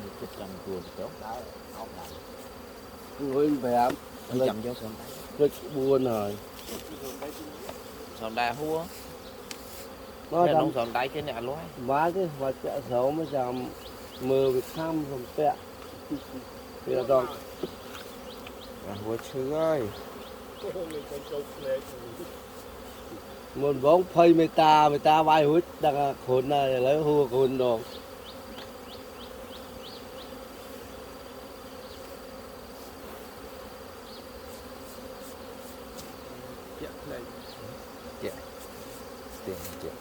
được chụp chầm cuồng tốt đó ốc này người phải đi chầm vô sớm rất buồn rồi sớm đai hua nó nó làm sớm đai cái này luôn má cái và chợ xấu mới làm mưa bị thăm không tệ thì là còn hua chứ ơi một bóng phơi mê ta bay hút đang khốn này lấy hua khốn đồ tiền tiền